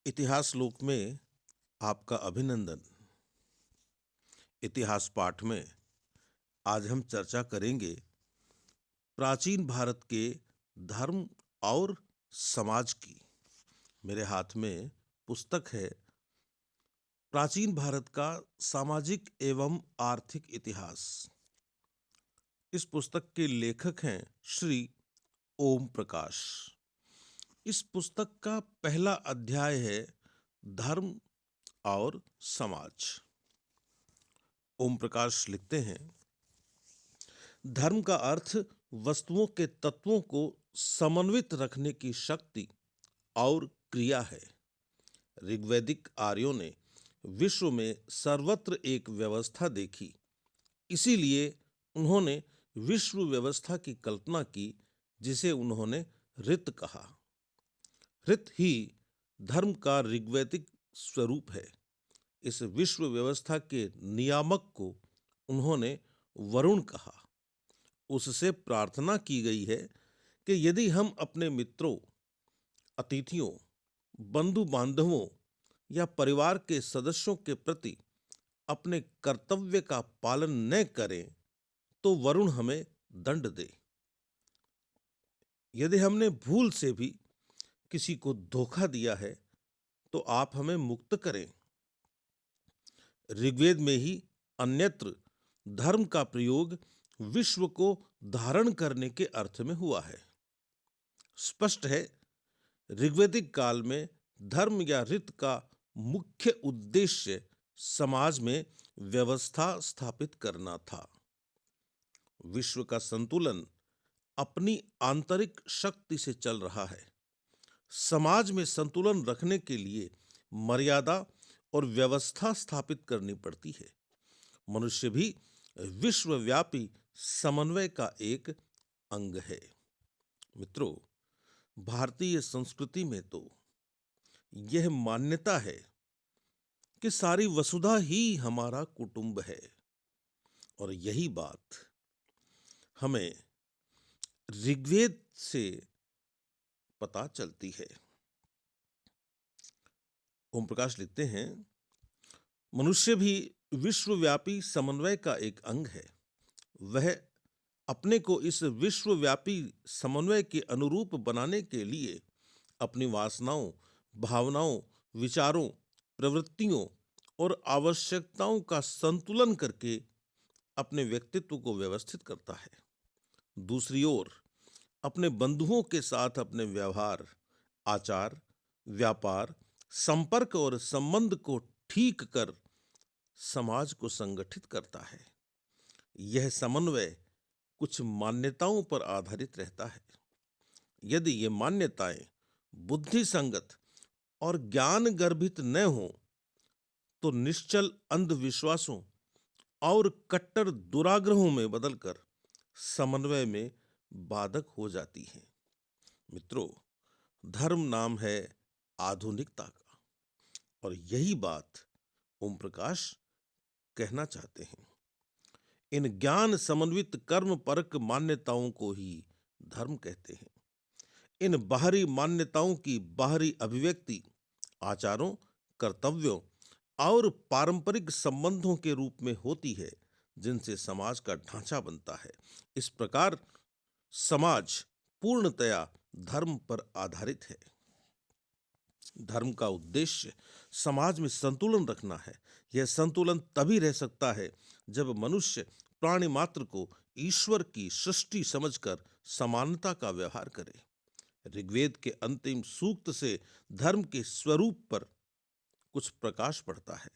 इतिहास लोक में आपका अभिनंदन। इतिहास पाठ में आज हम चर्चा करेंगे प्राचीन भारत के धर्म और समाज की। मेरे हाथ में पुस्तक है प्राचीन भारत का सामाजिक एवं आर्थिक इतिहास। इस पुस्तक के लेखक हैं श्री ओम प्रकाश। इस पुस्तक का पहला अध्याय है धर्म और समाज। ओम प्रकाश लिखते हैं, धर्म का अर्थ वस्तुओं के तत्वों को समन्वित रखने की शक्ति और क्रिया है। ऋग्वैदिक आर्यों ने विश्व में सर्वत्र एक व्यवस्था देखी, इसीलिए उन्होंने विश्व व्यवस्था की कल्पना की, जिसे उन्होंने ऋत कहा। ऋत ही धर्म का ऋग्वैदिक स्वरूप है। इस विश्व व्यवस्था के नियामक को उन्होंने वरुण कहा। उससे प्रार्थना की गई है कि यदि हम अपने मित्रों, अतिथियों, बंधु बांधवों या परिवार के सदस्यों के प्रति अपने कर्तव्य का पालन न करें तो वरुण हमें दंड दे। यदि हमने भूल से भी किसी को धोखा दिया है तो आप हमें मुक्त करें। ऋग्वेद में ही अन्यत्र धर्म का प्रयोग विश्व को धारण करने के अर्थ में हुआ है। स्पष्ट है, ऋग्वैदिक काल में धर्म या ऋत का मुख्य उद्देश्य समाज में व्यवस्था स्थापित करना था। विश्व का संतुलन अपनी आंतरिक शक्ति से चल रहा है। समाज में संतुलन रखने के लिए मर्यादा और व्यवस्था स्थापित करनी पड़ती है। मनुष्य भी विश्वव्यापी समन्वय का एक अंग है। मित्रों, भारतीय संस्कृति में तो यह मान्यता है कि सारी वसुधा ही हमारा कुटुंब है, और यही बात हमें ऋग्वेद से पता चलती है। ओम प्रकाश लिखते हैं, मनुष्य भी विश्वव्यापी समन्वय का एक अंग है। वह अपने को इस विश्वव्यापी समन्वय के अनुरूप बनाने के लिए अपनी वासनाओं, भावनाओं, विचारों, प्रवृत्तियों और आवश्यकताओं का संतुलन करके अपने व्यक्तित्व को व्यवस्थित करता है। दूसरी ओर अपने बंधुओं के साथ अपने व्यवहार, आचार, व्यापार, संपर्क और संबंध को ठीक कर समाज को संगठित करता है। यह समन्वय कुछ मान्यताओं पर आधारित रहता है। यदि ये मान्यताएं बुद्धि संगत और ज्ञान गर्भित न हो तो निश्चल अंधविश्वासों और कट्टर दुराग्रहों में बदलकर समन्वय में बाधक हो जाती हैं। मित्रों, धर्म नाम है आधुनिकता का, और यही बात ओम प्रकाश कहना चाहते हैं। इन ज्ञान समन्वित कर्म परक मान्यताओं को ही धर्म कहते हैं। इन बाहरी मान्यताओं की बाहरी अभिव्यक्ति आचारों, कर्तव्यों और पारंपरिक संबंधों के रूप में होती है, जिनसे समाज का ढांचा बनता है। इस प्रकार समाज पूर्णतया धर्म पर आधारित है। धर्म का उद्देश्य समाज में संतुलन रखना है। यह संतुलन तभी रह सकता है जब मनुष्य प्राणी मात्र को ईश्वर की सृष्टि समझकर समानता का व्यवहार करे। ऋग्वेद के अंतिम सूक्त से धर्म के स्वरूप पर कुछ प्रकाश पड़ता है।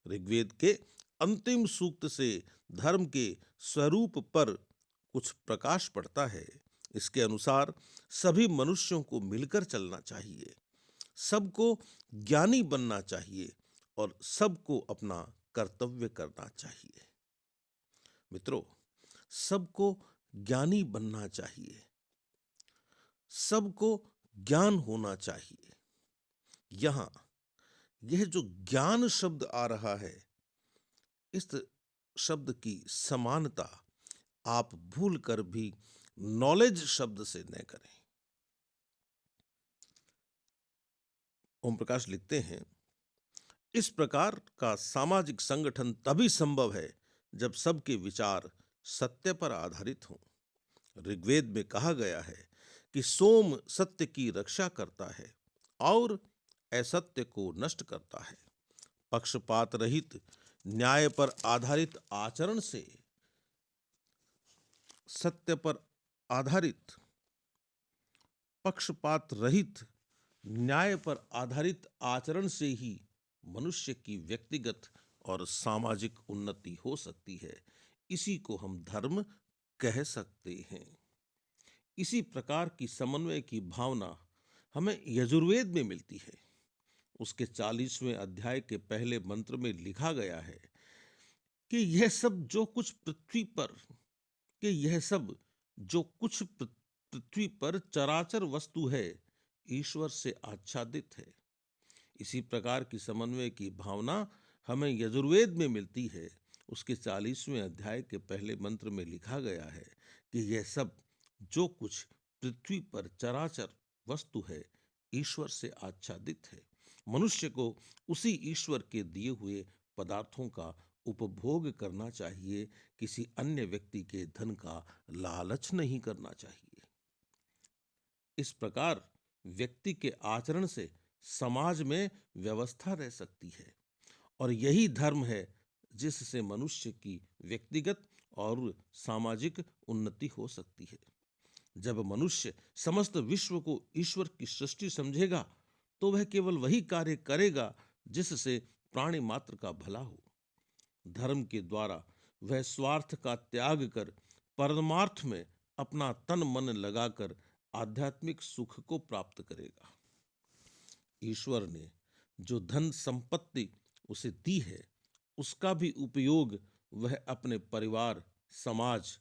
ऋग्वेद के अंतिम सूक्त से धर्म के स्वरूप पर कुछ प्रकाश पड़ता है। इसके अनुसार सभी मनुष्यों को मिलकर चलना चाहिए, सबको ज्ञानी बनना चाहिए और सबको अपना कर्तव्य करना चाहिए। मित्रों, सबको ज्ञानी बनना चाहिए, सबको ज्ञान होना चाहिए। यहां यह जो ज्ञान शब्द आ रहा है, इस शब्द की समानता आप भूल कर भी नॉलेज शब्द से न करें। ओम प्रकाश लिखते हैं, इस प्रकार का सामाजिक संगठन तभी संभव है जब सबके विचार सत्य पर आधारित हों। ऋग्वेद में कहा गया है कि सोम सत्य की रक्षा करता है और असत्य को नष्ट करता है। पक्षपात रहित न्याय पर आधारित आचरण से सत्य पर आधारित पक्षपात रहित न्याय पर आधारित आचरण से ही मनुष्य की व्यक्तिगत और सामाजिक उन्नति हो सकती है। इसी को हम धर्म कह सकते हैं। इसी प्रकार की समन्वय की भावना हमें यजुर्वेद में मिलती है। उसके 40वें अध्याय के पहले मंत्र में लिखा गया है कि यह सब जो कुछ पृथ्वी पर चराचर वस्तु है ईश्वर से आच्छादित है। इसी प्रकार की समन्वय की भावना हमें यजुर्वेद में मिलती है। उसके 40वें अध्याय के पहले मंत्र में लिखा गया है कि यह सब जो कुछ पृथ्वी पर चराचर वस्तु है ईश्वर से आच्छादित है। मनुष्य को उसी ईश्वर के दिए हुए पदार्थों का उपभोग करना चाहिए, किसी अन्य व्यक्ति के धन का लालच नहीं करना चाहिए। इस प्रकार व्यक्ति के आचरण से समाज में व्यवस्था रह सकती है और यही धर्म है जिससे मनुष्य की व्यक्तिगत और सामाजिक उन्नति हो सकती है। जब मनुष्य समस्त विश्व को ईश्वर की सृष्टि समझेगा तो वह केवल वही कार्य करेगा जिससे प्राणी मात्र का भला हो। धर्म के द्वारा वह स्वार्थ का त्याग कर परमार्थ में अपना तन मन लगाकर आध्यात्मिक सुख को प्राप्त करेगा। ईश्वर ने जो धन संपत्ति उसे दी है उसका भी उपयोग वह अपने परिवार, समाज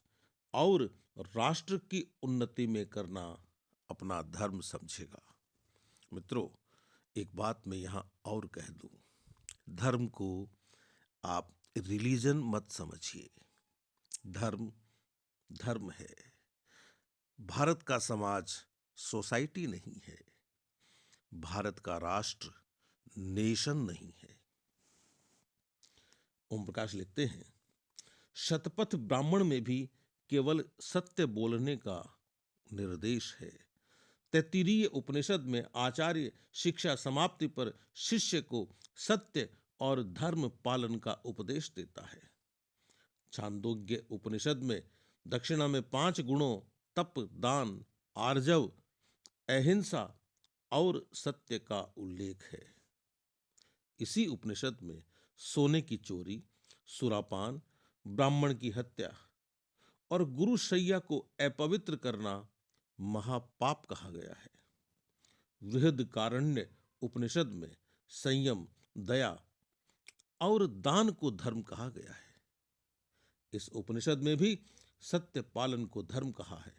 और राष्ट्र की उन्नति में करना अपना धर्म समझेगा। मित्रों, एक बात मैं यहां और कह दूं, धर्म को आप रिलीजन मत समझिए। धर्म धर्म है। भारत का समाज सोसाइटी नहीं है। भारत का राष्ट्र नेशन नहीं है। ओम प्रकाश लिखते हैं, शतपथ ब्राह्मण में भी केवल सत्य बोलने का निर्देश है। तैत्तिरीय उपनिषद में आचार्य शिक्षा समाप्ति पर शिष्य को सत्य और धर्म पालन का उपदेश देता है। छांदोग्य उपनिषद में दक्षिणा में 5 गुणों तप, दान, आर्जव, अहिंसा और सत्य का उल्लेख है। इसी उपनिषद में सोने की चोरी, सुरापान, ब्राह्मण की हत्या और गुरुशैया को अपवित्र करना महापाप कहा गया है। बृहदारण्यक उपनिषद में संयम, दया और दान को धर्म कहा गया है। इस उपनिषद में भी सत्य पालन को धर्म कहा है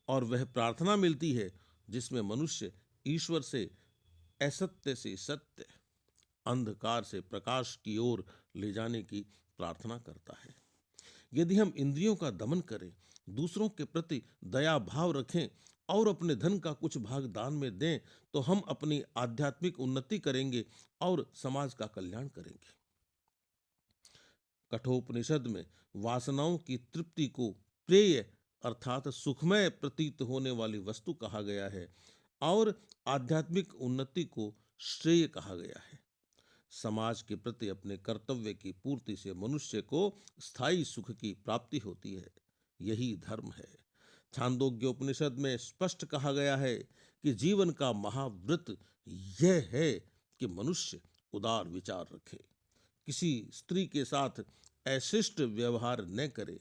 और वह प्रार्थना मिलती है जिसमें मनुष्य ईश्वर से असत्य से सत्य, अंधकार से प्रकाश की ओर ले जाने की प्रार्थना करता है। यदि हम इंद्रियों का दमन करें, दूसरों के प्रति दया भाव रखें और अपने धन का कुछ भाग दान में दें तो हम अपनी आध्यात्मिक उन्नति करेंगे और समाज का कल्याण करेंगे। कठोपनिषद में वासनाओं की तृप्ति को प्रेय अर्थात सुखमय प्रतीत होने वाली वस्तु कहा गया है और आध्यात्मिक उन्नति को श्रेय कहा गया है। समाज के प्रति अपने कर्तव्य की पूर्ति से मनुष्य को स्थायी सुख की प्राप्ति होती है। यही धर्म है। छांदोग्योपनिषद में स्पष्ट कहा गया है कि जीवन का महाव्रत यह है कि मनुष्य उदार विचार रखे, किसी स्त्री के साथ अशिष्ट व्यवहार न करे,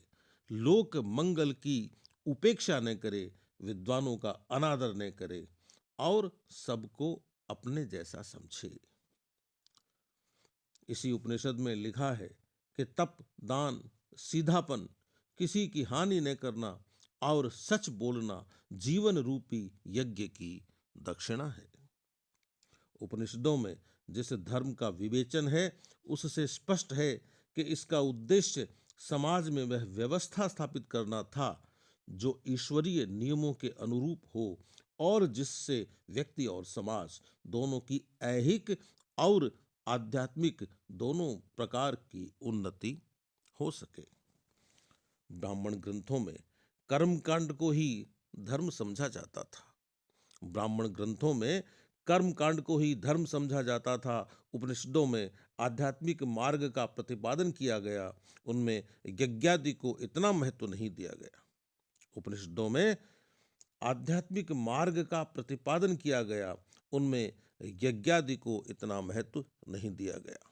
लोक मंगल की उपेक्षा न करे, विद्वानों का अनादर न करे और सबको अपने जैसा समझे। इसी उपनिषद में लिखा है कि तप, दान, सीधापन, किसी की हानि न करना और सच बोलना जीवन रूपी यज्ञ की दक्षिणा है। उपनिषदों में जिस धर्म का विवेचन है उससे स्पष्ट है कि इसका उद्देश्य समाज में वह व्यवस्था स्थापित करना था जो ईश्वरीय नियमों के अनुरूप हो और जिससे व्यक्ति और समाज दोनों की ऐहिक और आध्यात्मिक दोनों प्रकार की उन्नति हो सके। ब्राह्मण ग्रंथों में कर्मकांड को ही धर्म समझा जाता था। ब्राह्मण ग्रंथों में कर्मकांड को ही धर्म समझा जाता था। उपनिषदों में आध्यात्मिक मार्ग का प्रतिपादन किया गया, उनमें यज्ञादि को इतना महत्व नहीं दिया गया। उपनिषदों में आध्यात्मिक मार्ग का प्रतिपादन किया गया, उनमें यज्ञादि को इतना महत्व नहीं दिया गया।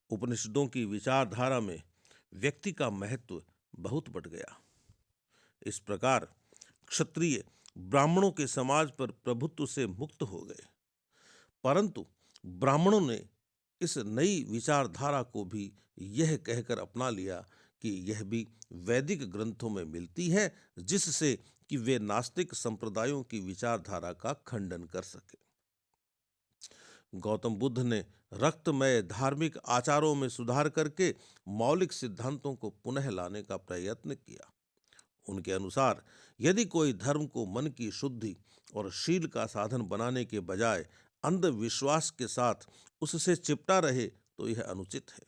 उपनिषदों की विचारधारा में व्यक्ति का महत्व बहुत बढ़ गया। इस प्रकार क्षत्रिय ब्राह्मणों के समाज पर प्रभुत्व से मुक्त हो गए, परंतु ब्राह्मणों ने इस नई विचारधारा को भी यह कहकर अपना लिया कि यह भी वैदिक ग्रंथों में मिलती है, जिससे कि वे नास्तिक संप्रदायों की विचारधारा का खंडन कर सके। गौतम बुद्ध ने रक्तमय धार्मिक आचारों में सुधार करके मौलिक सिद्धांतों को पुनः लाने का प्रयत्न किया। उनके अनुसार यदि कोई धर्म को मन की शुद्धि और शील का साधन बनाने के बजाय अंधविश्वास के साथ उससे चिपटा रहे तो यह अनुचित है।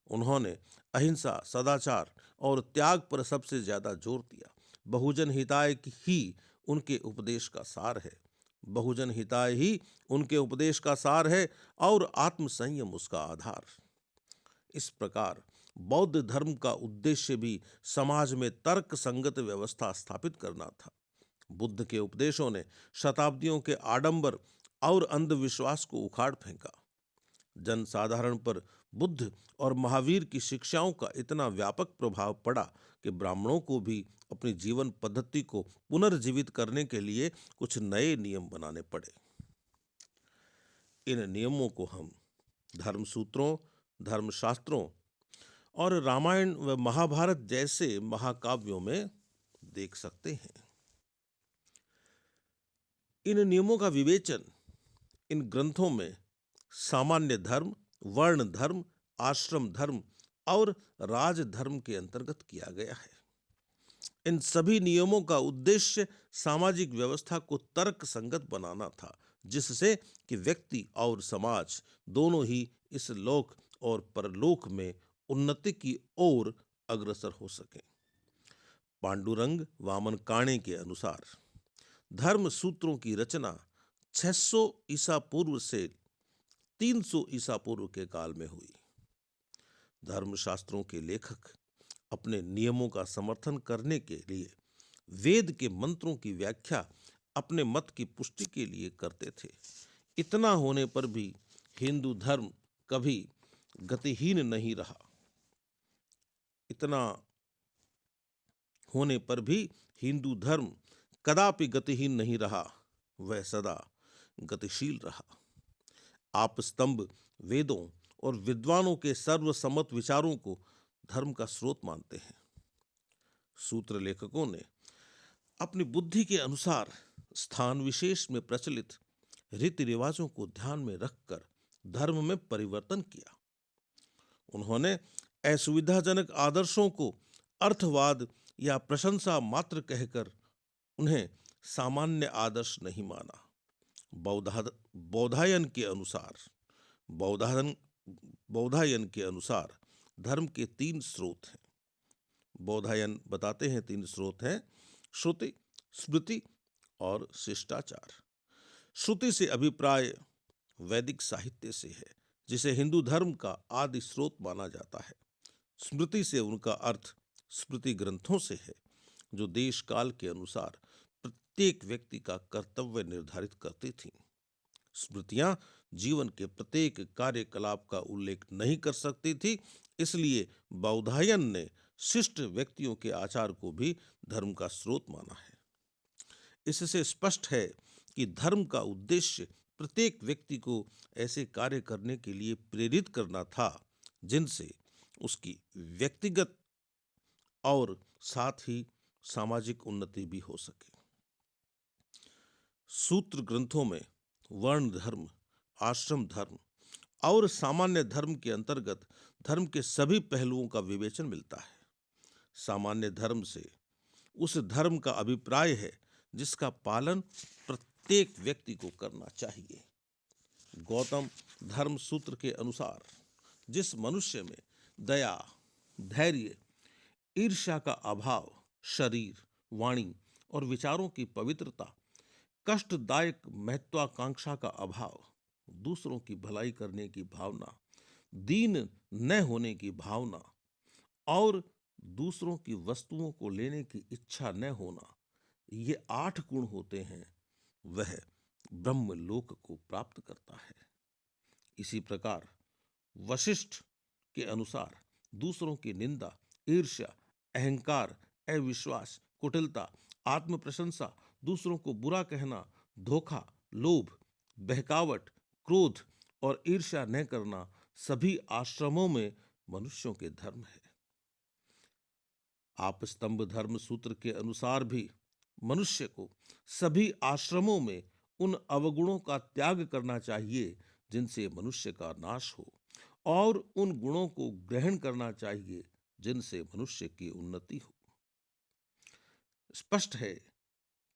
उन्होंने अहिंसा, सदाचार और त्याग पर सबसे ज्यादा जोर दिया। बहुजन हिताय ही उनके उपदेश का सार है। बहुजन हिताय ही उनके उपदेश का सार है और आत्मसंयम उसका आधार। इस प्रकार बौद्ध धर्म का उद्देश्य भी समाज में तर्क संगत व्यवस्था स्थापित करना था। बुद्ध के उपदेशों ने शताब्दियों के आडंबर और अंधविश्वास को उखाड़ फेंका। जनसाधारण पर बुद्ध और महावीर की शिक्षाओं का इतना व्यापक प्रभाव पड़ा कि ब्राह्मणों को भी अपनी जीवन पद्धति को पुनर्जीवित करने के लिए कुछ नए नियम बनाने पड़े। इन नियमों को हम धर्मसूत्रों, धर्मशास्त्रों और रामायण व महाभारत जैसे महाकाव्यों में देख सकते हैं। इन नियमों का विवेचन इन ग्रंथों में सामान्य धर्म, वर्ण धर्म, आश्रम धर्म और राजधर्म के अंतर्गत किया गया है। इन सभी नियमों का उद्देश्य सामाजिक व्यवस्था को तर्क संगत बनाना था, जिससे कि व्यक्ति और समाज दोनों ही इस लोक और परलोक में उन्नति की ओर अग्रसर हो सके। पांडुरंग वामन काणे के अनुसार धर्म सूत्रों की रचना 600 ईसा पूर्व से 300 ईसा पूर्व के काल में हुई। धर्मशास्त्रों के लेखक अपने नियमों का समर्थन करने के लिए वेद के मंत्रों की व्याख्या अपने मत की पुष्टि के लिए करते थे। इतना होने पर भी हिंदू धर्म कभी गतिहीन नहीं रहा। इतना होने पर भी हिंदू धर्म कदापि गतिहीन नहीं रहा, वह सदा गतिशील रहा। आप स्तंभ वेदों और विद्वानों के सर्वसम्मत विचारों को धर्म का स्रोत मानते हैं। सूत्र लेखकों ने अपनी बुद्धि के अनुसार स्थान विशेष में प्रचलित रीति रिवाजों को ध्यान में रखकर धर्म में परिवर्तन किया। उन्होंने असुविधाजनक आदर्शों को अर्थवाद या प्रशंसा मात्र कहकर उन्हें सामान्य आदर्श नहीं माना। बौधायन के अनुसार धर्म के 3 स्रोत हैं। बौधायन बताते हैं 3 स्रोत हैं: श्रुति, स्मृति और शिष्टाचार। श्रुति से अभिप्राय वैदिक साहित्य से है, जिसे हिंदू धर्म का आदि स्रोत माना जाता है। स्मृति से उनका अर्थ स्मृति ग्रंथों से है, जो देश काल के अनुसार प्रत्येक व्यक्ति का कर्तव्य निर्धारित करती थीं। स्मृतियां जीवन के प्रत्येक कार्यकलाप का उल्लेख नहीं कर सकती थी, इसलिए बौधायन ने शिष्ट व्यक्तियों के आचार को भी धर्म का स्रोत माना है। इससे स्पष्ट है कि धर्म का उद्देश्य प्रत्येक व्यक्ति को ऐसे कार्य करने के लिए प्रेरित करना था जिनसे उसकी व्यक्तिगत और साथ ही सामाजिक उन्नति भी हो सके। सूत्र ग्रंथों में वर्ण धर्म, आश्रम धर्म और सामान्य धर्म के अंतर्गत धर्म के सभी पहलुओं का विवेचन मिलता है। सामान्य धर्म से उस धर्म का अभिप्राय है जिसका पालन प्रत्येक व्यक्ति को करना चाहिए। गौतम धर्म सूत्र के अनुसार जिस मनुष्य में दया, धैर्य, ईर्ष्या का अभाव, शरीर, वाणी और विचारों की पवित्रता, कष्टदायक महत्वाकांक्षा का अभाव, दूसरों की भलाई करने की भावना, दीन न होने की भावना और दूसरों की वस्तुओं को लेने की इच्छा न होना, ये 8 गुण होते हैं, वह ब्रह्मलोक को प्राप्त करता है। इसी प्रकार वशिष्ठ के अनुसार दूसरों की निंदा, ईर्ष्या, अहंकार, अविश्वास, कुटिलता, आत्म प्रशंसा, दूसरों को बुरा कहना, धोखा, लोभ, बहकावट, क्रोध और ईर्ष्या न करना सभी आश्रमों में मनुष्यों के धर्म है। आपस्तंभ धर्म सूत्र के अनुसार भी मनुष्य को सभी आश्रमों में उन अवगुणों का त्याग करना चाहिए जिनसे मनुष्य का नाश हो, और उन गुणों को ग्रहण करना चाहिए जिनसे मनुष्य की उन्नति हो। स्पष्ट है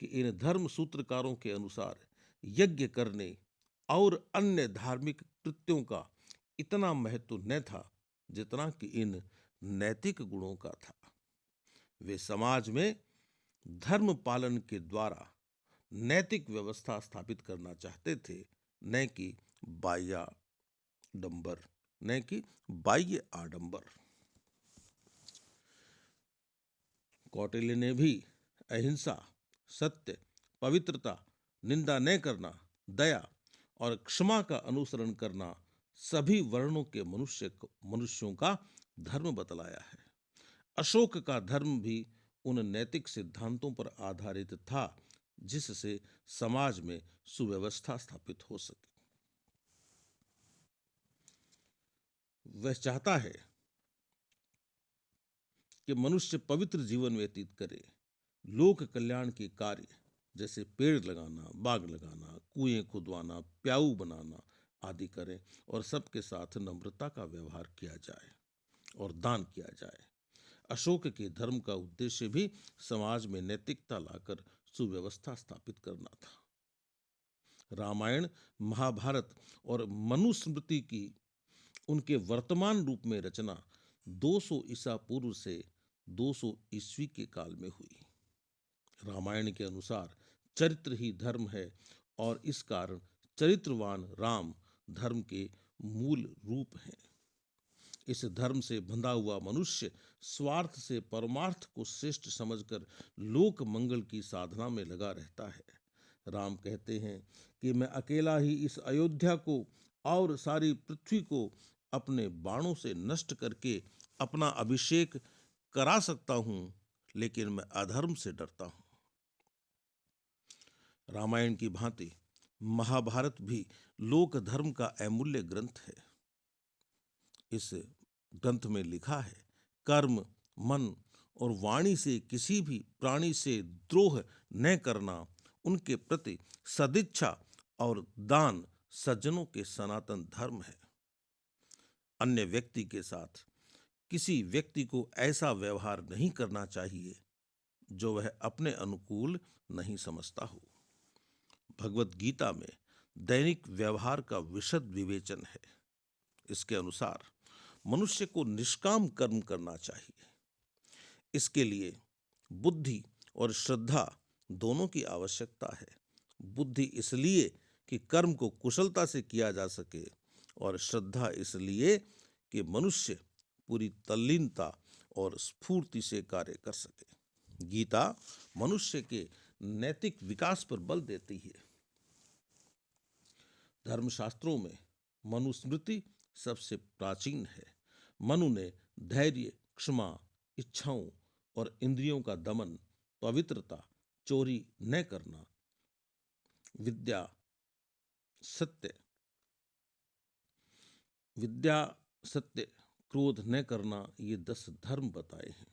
कि इन धर्म सूत्रकारों के अनुसार यज्ञ करने और अन्य धार्मिक कृत्यों का इतना महत्व न था जितना कि इन नैतिक गुणों का था। वे समाज में धर्म पालन के द्वारा नैतिक व्यवस्था स्थापित करना चाहते थे, न कि बाह्य आडंबर। कौटिल्य ने भी अहिंसा, सत्य, पवित्रता, निंदा न करना, दया और क्षमा का अनुसरण करना सभी वर्णों के मनुष्यों का धर्म बतलाया है। अशोक का धर्म भी उन नैतिक सिद्धांतों पर आधारित था जिससे समाज में सुव्यवस्था स्थापित हो सके। वह चाहता है कि मनुष्य पवित्र जीवन व्यतीत करे, लोक कल्याण के कार्य जैसे पेड़ लगाना, बाग लगाना, कुएं खुदवाना, प्याऊ बनाना आदि करें और सबके साथ नम्रता का व्यवहार किया जाए और दान किया जाए। अशोक के धर्म का उद्देश्य भी समाज में नैतिकता लाकर सुव्यवस्था स्थापित करना था। रामायण, महाभारत और मनुस्मृति की उनके वर्तमान रूप में रचना 200 ईसा पूर्व से 200 ईस्वी के काल में हुई। रामायण के अनुसार चरित्र ही धर्म है और इस कारण चरित्रवान राम धर्म के मूल रूप हैं। इस धर्म से बंधा हुआ मनुष्य स्वार्थ से परमार्थ को श्रेष्ठ समझकर लोक मंगल की साधना में लगा रहता है। राम कहते हैं कि मैं अकेला ही इस अयोध्या को और सारी पृथ्वी को अपने बाणों से नष्ट करके अपना अभिषेक करा सकता हूं, लेकिन मैं अधर्म से डरता हूं। रामायण की भांति महाभारत भी लोक धर्म का अमूल्य ग्रंथ है। इस ग्रंथ में लिखा है, कर्म, मन और वाणी से किसी भी प्राणी से द्रोह न करना, उनके प्रति सदिच्छा और दान सज्जनों के सनातन धर्म है। अन्य व्यक्ति के साथ किसी व्यक्ति को ऐसा व्यवहार नहीं करना चाहिए जो वह अपने अनुकूल नहीं समझता हो। भगवत गीता में दैनिक व्यवहार का विशद विवेचन है। इसके अनुसार मनुष्य को निष्काम कर्म करना चाहिए। इसके लिए बुद्धि और श्रद्धा दोनों की आवश्यकता है। बुद्धि इसलिए कि कर्म को कुशलता से किया जा सके और श्रद्धा इसलिए कि मनुष्य पूरी तल्लीनता और स्फूर्ति से कार्य कर सके। गीता मनुष्य के नैतिक विकास पर बल देती है। धर्मशास्त्रों में मनुस्मृति सबसे प्राचीन है। मनु ने धैर्य, क्षमा, इच्छाओं और इंद्रियों का दमन, पवित्रता, चोरी न करना, विद्या, सत्य, क्रोध न करना, ये 10 धर्म बताए हैं।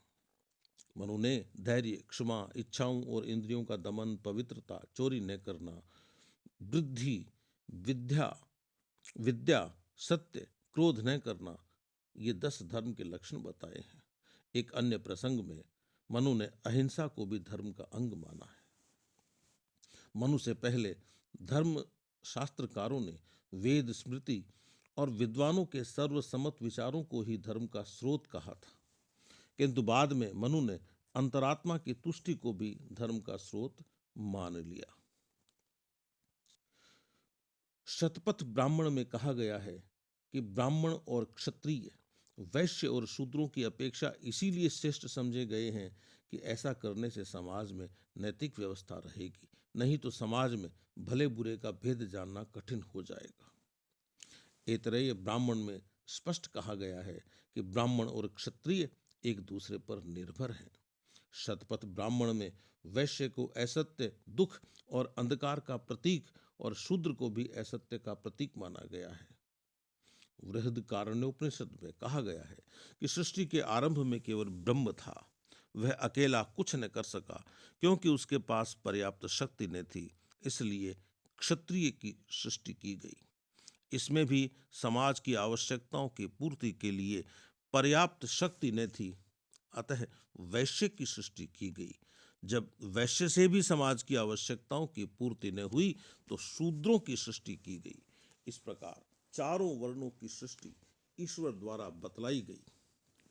मनु ने धैर्य, क्षमा, इच्छाओं और इंद्रियों का दमन, पवित्रता, चोरी न करना, वृद्धि, विद्या, सत्य, क्रोध न करना, ये 10 धर्म के लक्षण बताए हैं। एक अन्य प्रसंग में मनु ने अहिंसा को भी धर्म का अंग माना है। मनु से पहले धर्म शास्त्रकारों ने वेद, स्मृति और विद्वानों के सर्वसम्मत विचारों को ही धर्म का स्रोत कहा था, किंतु बाद में मनु ने अंतरात्मा की तुष्टि को भी धर्म का स्रोत मान लिया। शतपथ ब्राह्मण में कहा गया है कि ब्राह्मण और क्षत्रिय वैश्य और शूद्रों की अपेक्षा इसीलिए श्रेष्ठ समझे गए हैं कि ऐसा करने से समाज में नैतिक व्यवस्था रहेगी, नहीं तो समाज में भले बुरे का भेद जानना कठिन हो जाएगा। ऐतरेय ब्राह्मण में स्पष्ट कहा गया है कि ब्राह्मण और क्षत्रिय एक दूसरे पर निर्भर हैं। शतपथ ब्राह्मण में वैश्य को असत्य, दुख और अंधकार का प्रतीक और शूद्र को भी असत्य का प्रतीक माना गया है। बृहदारण्योपनिषद में कहा गया है कि सृष्टि के आरंभ में केवल ब्रह्म था, वह अकेला कुछ न कर सका क्योंकि उसके पास पर्याप्त शक्ति न थी, इसलिए क्षत्रिय की सृष्टि की गई। इसमें भी समाज की आवश्यकताओं की पूर्ति के लिए पर्याप्त शक्ति न थी, अतः वैश्य की सृष्टि की गई। जब वैश्य से भी समाज की आवश्यकताओं की पूर्ति न हुई तो शूद्रों की सृष्टि की गई। इस प्रकार चारों वर्णों की सृष्टि ईश्वर द्वारा बतलाई गई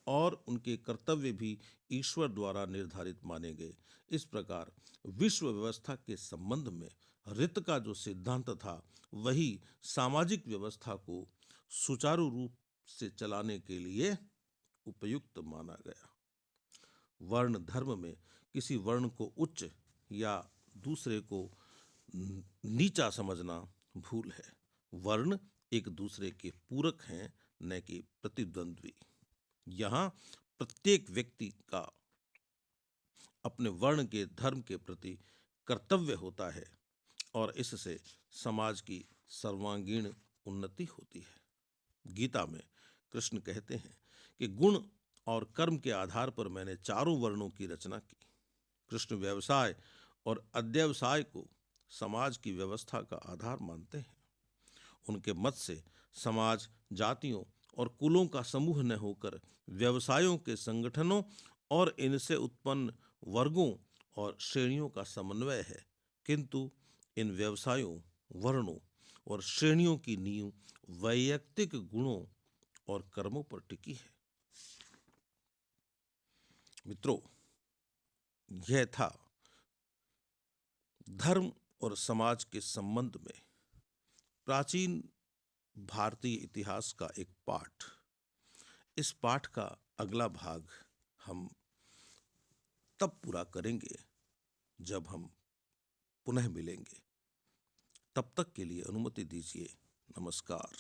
और उनके कर्तव्य भी ईश्वर द्वारा निर्धारित माने गए। इस प्रकार विश्व व्यवस्था के संबंध में ऋत का जो सिद्धांत था वही सामाजिक व्यवस्था को सुचारू रूप से चलाने के लिए उपयुक्त माना गया। वर्ण धर्म में किसी वर्ण को उच्च या दूसरे को नीचा समझना भूल है। वर्ण एक दूसरे के पूरक हैं, न कि प्रतिद्वंद्वी। यहाँ प्रत्येक व्यक्ति का अपने वर्ण के धर्म के प्रति कर्तव्य होता है और इससे समाज की सर्वांगीण उन्नति होती है। गीता में कृष्ण कहते हैं कि गुण और कर्म के आधार पर मैंने चारों वर्णों की रचना की। कृष्ण व्यवसाय और अध्यवसाय को समाज की व्यवस्था का आधार मानते हैं। उनके मत से समाज जातियों और कुलों का समूह न होकर व्यवसायों के संगठनों और इनसे उत्पन्न वर्गों और श्रेणियों का समन्वय है, किंतु इन व्यवसायों, वर्णों और श्रेणियों की नींव वैयक्तिक गुणों और कर्मों पर टिकी है। मित्रों, यह था धर्म और समाज के संबंध में प्राचीन भारतीय इतिहास का एक पाठ। इस पाठ का अगला भाग हम तब पूरा करेंगे जब हम पुनः मिलेंगे। तब तक के लिए अनुमति दीजिए। नमस्कार।